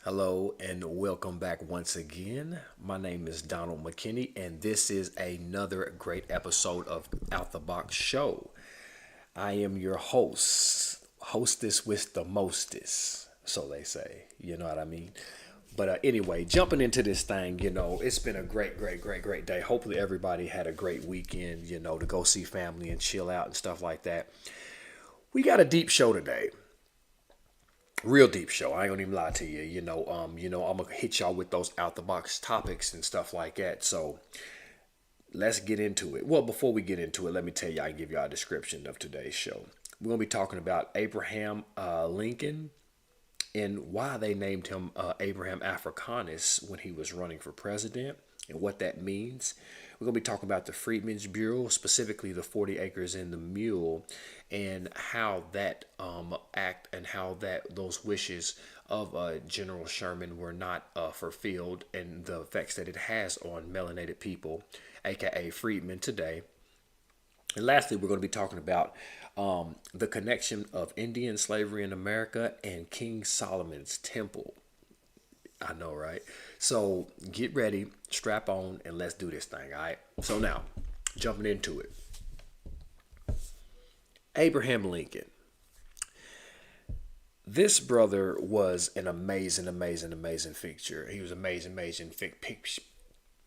Hello and welcome back once again. My name is Donald McKinney, and this is another great episode of Out the Box Show. I am your host, hostess with the mostest, so they say. You know what I mean? But anyway, jumping into this thing, it's been a great day. Hopefully, everybody had a great weekend, to go see family and chill out and stuff like that. We got a deep show today, real deep show. I ain't gonna even lie to you. I'm gonna hit y'all with those out the box topics and stuff like that. So let's get into it. Well, before we get into it, let me tell you, I give y'all a description of today's show. We're gonna be talking about Abraham Lincoln and why they named him Abraham Africanus when he was running for president and what that means. We're going to be talking about the Freedmen's Bureau, specifically the 40 acres and the mule, and how that act and how that those wishes of General Sherman were not fulfilled, and the effects that it has on melanated people, aka freedmen today. And lastly, we're going to be talking about the connection of Indian slavery in America and King Solomon's temple. I know, right? So get ready, strap on, and let's do this thing, all right? So now, jumping into it. Abraham Lincoln. This brother was an amazing figure. He was amazing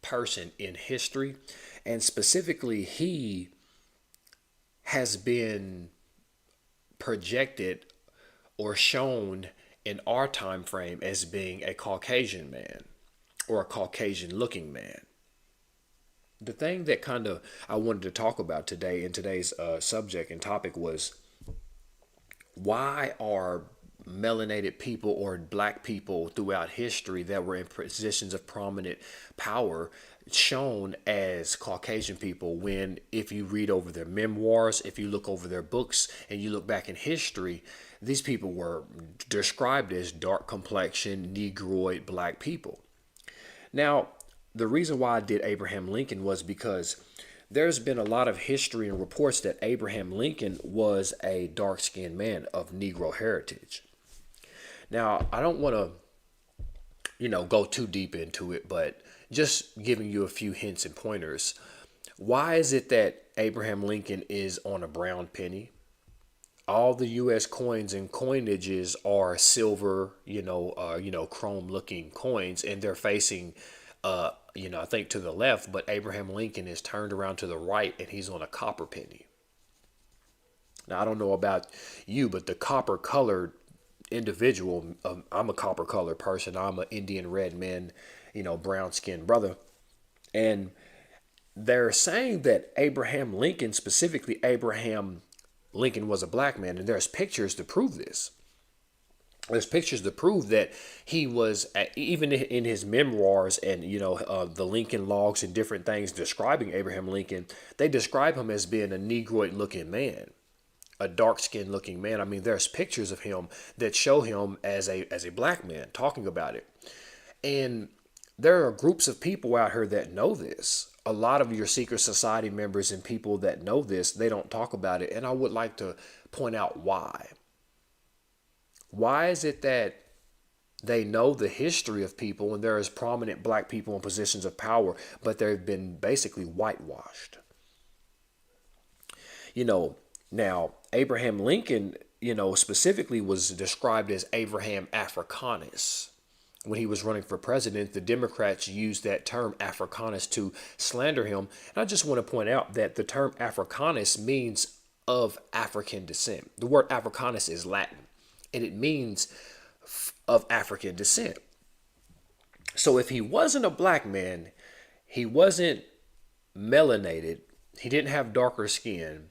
person in history. And specifically, he has been projected or shown in our time frame as being a Caucasian man or a Caucasian looking man. The thing that kind of I wanted to talk about today in today's subject and topic was, why are melanated people or black people throughout history that were in positions of prominent power shown as Caucasian people, when if you read over their memoirs, if you look over their books and you look back in history, these people were described as dark complexion, negroid black people. Now, the reason why I did Abraham Lincoln was because there's been a lot of history and reports that Abraham Lincoln was a dark skinned man of Negro heritage. Now, I don't want to, go too deep into it, but just giving you a few hints and pointers. Why is it that Abraham Lincoln is on a brown penny? All the U.S. coins and coinages are silver, chrome looking coins, and they're facing, I think to the left, but Abraham Lincoln is turned around to the right and he's on a copper penny. Now, I don't know about you, but the copper colored individual, I'm a copper colored person. I'm an Indian red man, brown skinned brother. And they're saying that Abraham Lincoln, specifically Abraham Lincoln, was a black man. And there's pictures to prove this. There's pictures to prove that he was, even in his memoirs and, the Lincoln logs and different things describing Abraham Lincoln, they describe him as being a negroid looking man, a dark skinned looking man. I mean, there's pictures of him that show him as a black man talking about it. And there are groups of people out here that know this. A lot of your secret society members and people that know this, they don't talk about it. And I would like to point out why. Why is it that they know the history of people and there is prominent black people in positions of power, but they've been basically whitewashed? Now Abraham Lincoln, specifically was described as Abraham Africanus. When he was running for president, the Democrats used that term Africanus to slander him. And I just want to point out that the term Africanus means of African descent. The word Africanus is Latin, and it means of African descent. So if he wasn't a black man, he wasn't melanated, he didn't have darker skin,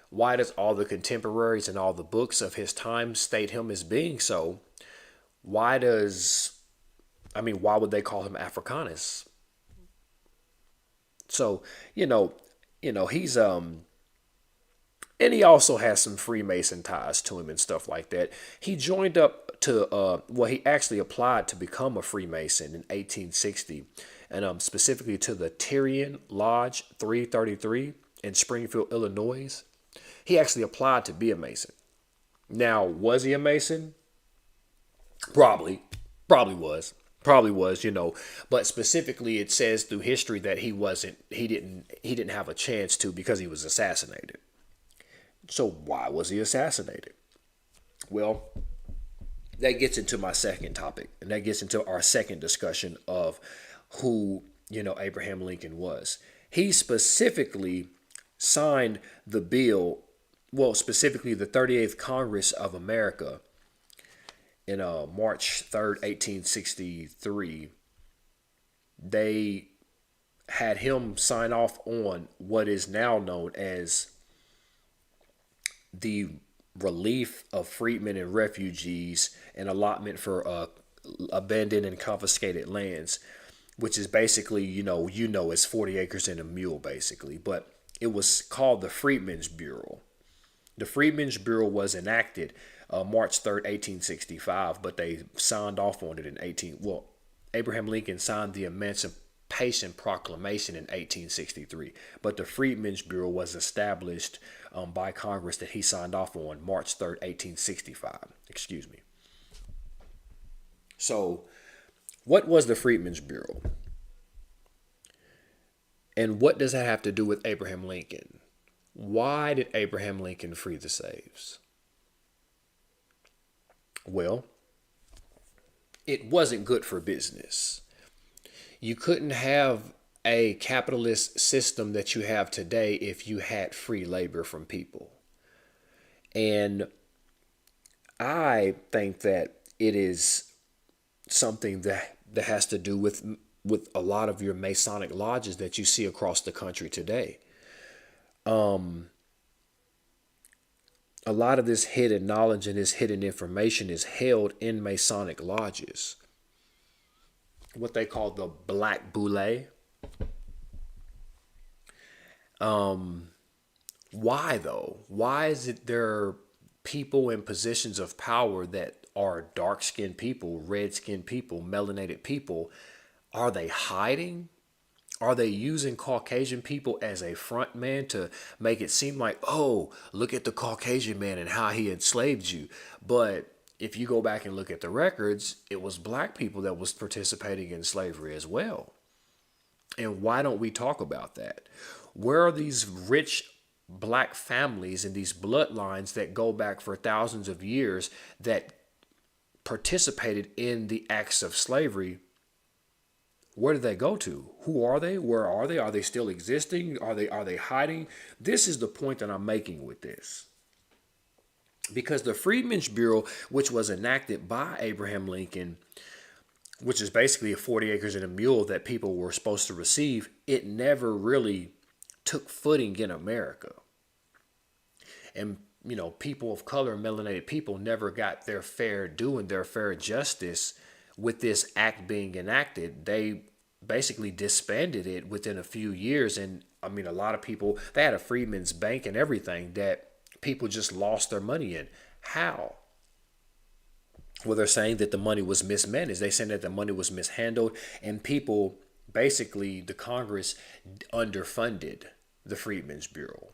why does all the contemporaries and all the books of his time state him as being so? Why would they call him Africanus? So, he's and he also has some Freemason ties to him and stuff like that. He joined up to he actually applied to become a Freemason in 1860, and specifically to the Tyrian Lodge 333 in Springfield, Illinois. He actually applied to be a Mason. Now, was he a Mason? Probably. Probably was. Probably was, but specifically it says through history that he didn't have a chance to because he was assassinated. So why was he assassinated? Well, that gets into my second topic, and that gets into our second discussion of who, Abraham Lincoln was. He specifically signed the bill, well, specifically the 38th Congress of America in March 3rd, 1863. They had him sign off on what is now known as the relief of freedmen and refugees and allotment for abandoned and confiscated lands, which is basically, it's 40 acres and a mule, basically. But it was called the Freedmen's Bureau. The Freedmen's Bureau was enacted March 3rd, 1865, but they signed off on it in 18. Well, Abraham Lincoln signed the Emancipation Proclamation in 1863, but the Freedmen's Bureau was established by Congress that he signed off on March 3rd, 1865. Excuse me. So, what was the Freedmen's Bureau? And what does that have to do with Abraham Lincoln? Why did Abraham Lincoln free the slaves? Well, it wasn't good for business. You couldn't have a capitalist system that you have today if you had free labor from people. And I think that it is something that has to do with a lot of your Masonic lodges that you see across the country today. A lot of this hidden knowledge and this hidden information is held in Masonic lodges. What they call the Black Boule. Why though? Why is it there are people in positions of power that are dark-skinned people, red-skinned people, melanated people? Are they hiding? Are they using Caucasian people as a front man to make it seem like, oh, look at the Caucasian man and how he enslaved you? But if you go back and look at the records, it was black people that was participating in slavery as well. And why don't we talk about that? Where are these rich black families and these bloodlines that go back for thousands of years that participated in the acts of slavery? Where do they go to? Who are they? Where are they? Are they still existing? Are they hiding? This is the point that I'm making with this. Because the Freedmen's Bureau, which was enacted by Abraham Lincoln, which is basically a 40 acres and a mule that people were supposed to receive, it never really took footing in America. And, people of color and melanated people never got their fair due and their fair justice with this act being enacted. They basically disbanded it within a few years. And a lot of people, they had a Freedmen's Bank and everything that people just lost their money in. How? Well, they're saying that the money was mismanaged. They're saying that the money was mishandled, and people, basically, the Congress underfunded the Freedmen's Bureau.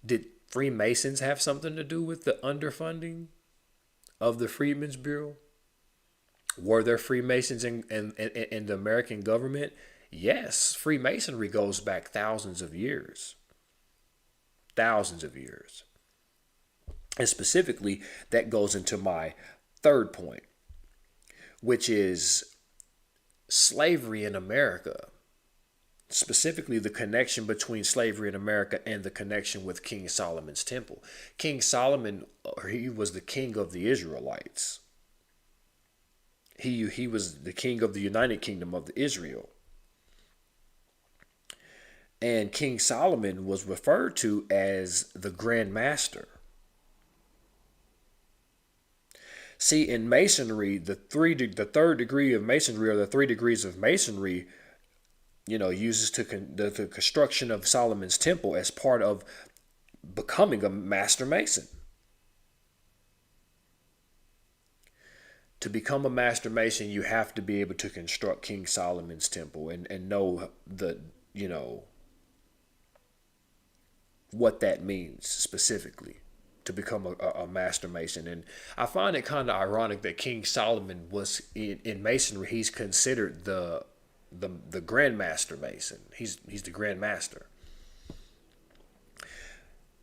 Did Freemasons have something to do with the underfunding of the Freedmen's Bureau? Were there Freemasons in the American government? Yes, Freemasonry goes back thousands of years. Thousands of years. And specifically, that goes into my third point, which is slavery in America. Specifically, the connection between slavery in America and the connection with King Solomon's temple. King Solomon, he was the king of the Israelites. He was the king of the United Kingdom of Israel. And King Solomon was referred to as the Grand Master. See, in Masonry, the third degree of Masonry, or the 3 degrees of Masonry, uses the construction of Solomon's temple as part of becoming a Master Mason. To become a Master Mason, you have to be able to construct King Solomon's temple and know what that means specifically. to become a master mason. And I find it kind of ironic that King Solomon was in masonry. He's considered the grandmaster mason. He's the grandmaster.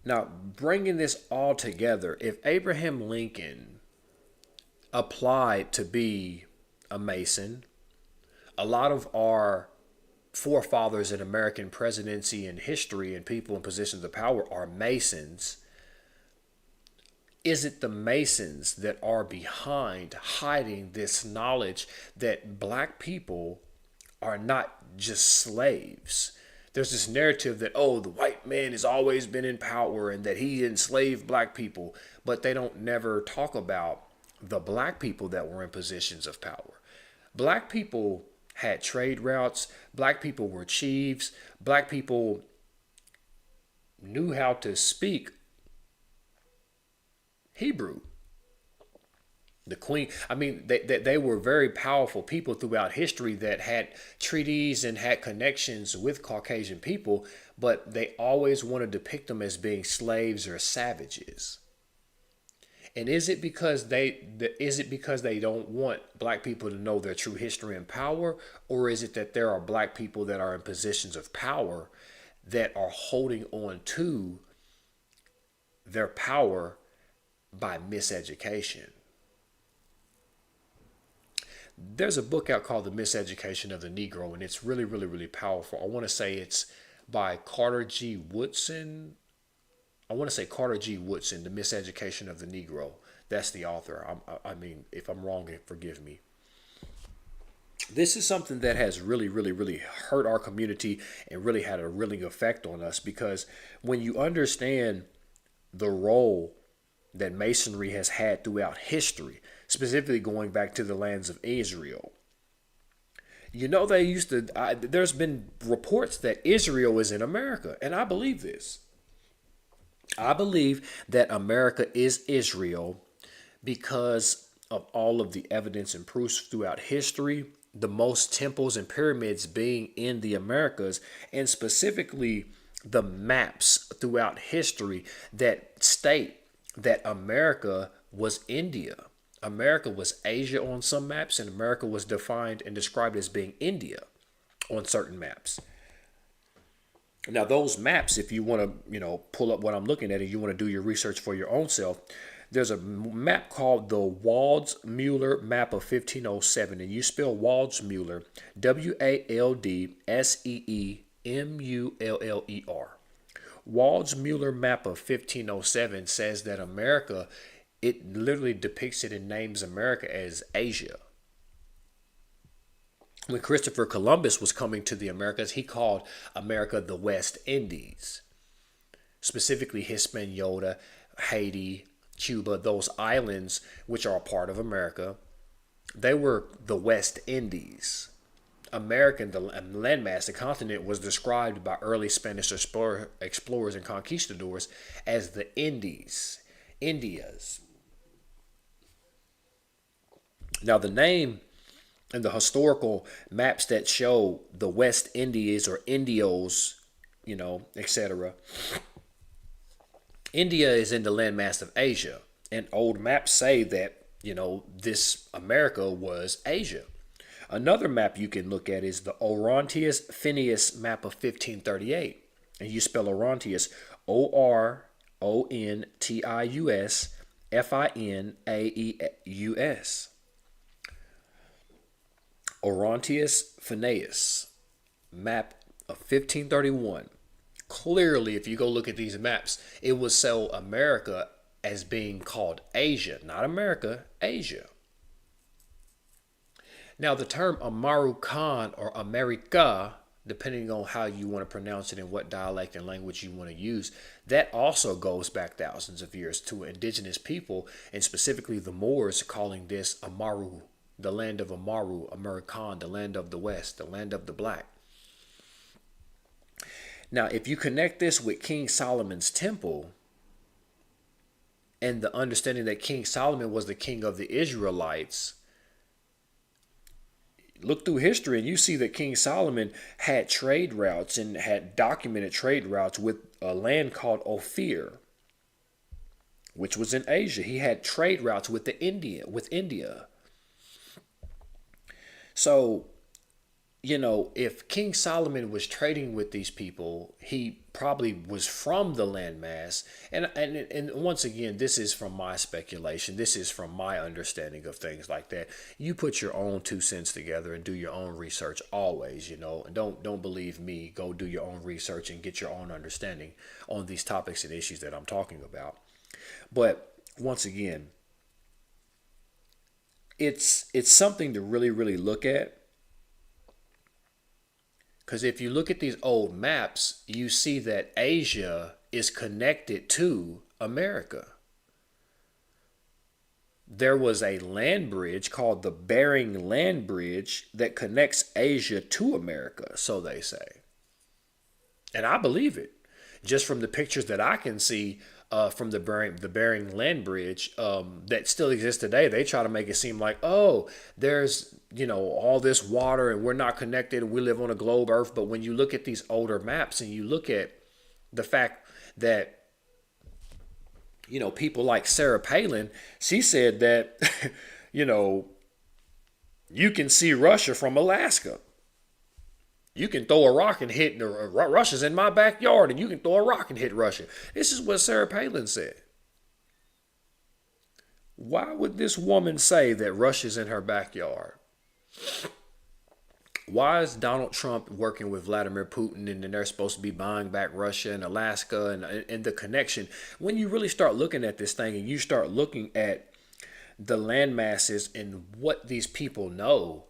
Now, bringing this all together, if Abraham Lincoln applied to be a mason, a lot of our forefathers in American presidency and history and people in positions of power are masons. Is it the masons that are behind hiding this knowledge that black people are not just slaves? There's this narrative that, oh, the white man has always been in power and that he enslaved black people, but they don't never talk about the black people that were in positions of power. Black people had trade routes. Black people were chiefs. Black people knew how to speak Hebrew. The queen, I mean, they were very powerful people throughout history that had treaties and had connections with Caucasian people, but they always want to depict them as being slaves or savages. And is it because they don't want black people to know their true history and power, or is it that there are black people that are in positions of power that are holding on to their power by miseducation? There's a book out called The Miseducation of the Negro, and it's really, really, really powerful. I want to say it's by Carter G. Woodson. The Miseducation of the Negro. That's the author. I mean, if I'm wrong, forgive me. This is something that has really, really, really hurt our community and really had a really effect on us, because when you understand the role that Masonry has had throughout history, specifically going back to the lands of Israel. You know, there's been reports that Israel is in America, and I believe this. I believe that America is Israel because of all of the evidence and proofs throughout history, the most temples and pyramids being in the Americas, and specifically the maps throughout history that state that America was India. America was Asia on some maps, and America was defined and described as being India on certain maps. Now, those maps, if you want to, pull up what I'm looking at and you want to do your research for your own self, there's a map called the Waldseemüller map of 1507, and you spell Waldseemüller, Waldseemüller. Waldseemüller map of 1507 says that America, it literally depicts it and names America as Asia. When Christopher Columbus was coming to the Americas, he called America the West Indies, specifically Hispaniola, Haiti, Cuba, those islands which are a part of America. They were the West Indies. America, the landmass, the continent, was described by early Spanish explorers and conquistadors as the Indies, Indias. Now, the name and the historical maps that show the West Indies or Indios, etc. India is in the landmass of Asia, and old maps say that, this America was Asia. Another map you can look at is the Orontius Phineas map of 1538. And you spell Orontius Orontius Finaeus. Orontius Phineas map of 1531. Clearly, if you go look at these maps, it would show America as being called Asia, not America, Asia. Now, the term American or America, depending on how you want to pronounce it and what dialect and language you want to use, that also goes back thousands of years to indigenous people, and specifically the Moors calling this Amaru, the land of Amaru, American, the land of the West, the land of the black. Now, if you connect this with King Solomon's temple and the understanding that King Solomon was the king of the Israelites, look through history and you see that King Solomon had trade routes and had documented trade routes with a land called Ophir. which was in Asia. He had trade routes with India. So, if King Solomon was trading with these people, he probably was from the landmass. And once again, this is from my speculation. This is from my understanding of things like that. You put your own 2 cents together and do your own research always, and don't believe me. Go do your own research and get your own understanding on these topics and issues that I'm talking about. But once again, it's something to really, really look at. Because if you look at these old maps, you see that Asia is connected to America. There was a land bridge called the Bering Land Bridge that connects Asia to America, so they say. And I believe it. Just from the pictures that I can see from the Bering Land Bridge that still exists today, they try to make it seem like, oh, there's all this water and we're not connected and we live on a globe Earth. But when you look at these older maps and you look at the fact that people like Sarah Palin, she said that you can see Russia from Alaska. You can throw a rock and hit Russia's in my backyard, and you can throw a rock and hit Russia. This is what Sarah Palin said. Why would this woman say that Russia's in her backyard? Why is Donald Trump working with Vladimir Putin and then they're supposed to be buying back Russia and Alaska and the connection? When you really start looking at this thing and you start looking at the land masses and what these people know,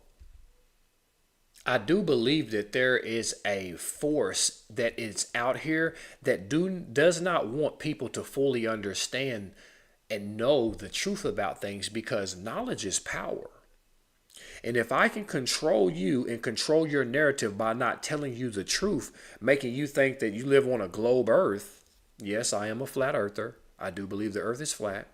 I do believe that there is a force that is out here that does not want people to fully understand and know the truth about things, because knowledge is power. And if I can control you and control your narrative by not telling you the truth, making you think that you live on a globe Earth. Yes, I am a flat earther. I do believe the earth is flat.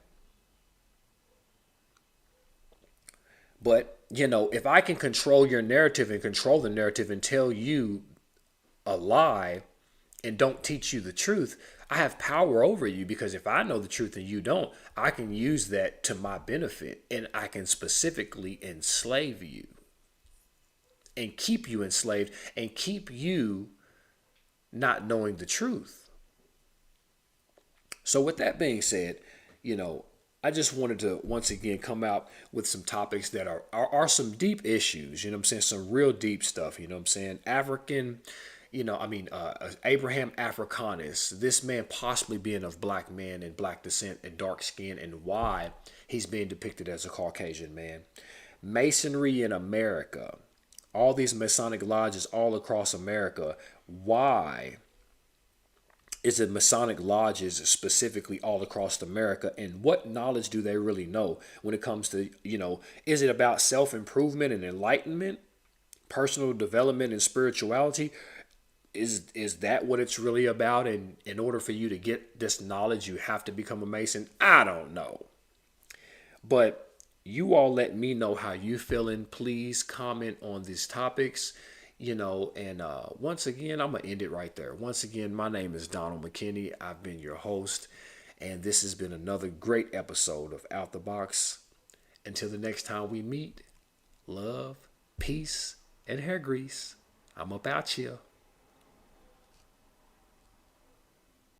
But, if I can control your narrative and control the narrative and tell you a lie and don't teach you the truth, I have power over you, because if I know the truth and you don't, I can use that to my benefit, and I can specifically enslave you and keep you enslaved and keep you not knowing the truth. So with that being said, I just wanted to once again come out with some topics that are some deep issues, some real deep stuff, African, Abraham Africanus, this man possibly being of black man and black descent and dark skin, and why he's being depicted as a Caucasian man. Masonry in America, all these Masonic lodges all across America. Why is it Masonic lodges specifically all across America, and what knowledge do they really know when it comes to, is it about self-improvement and enlightenment, personal development and spirituality? Is that what it's really about? And in order for you to get this knowledge, you have to become a Mason? I don't know. But you all let me know how you feeling. Please comment on these topics. And once again, I'm going to end it right there. Once again, my name is Donald McKinney. I've been your host, and this has been another great episode of Out the Box. Until the next time we meet, love, peace, and hair grease. I'm about you.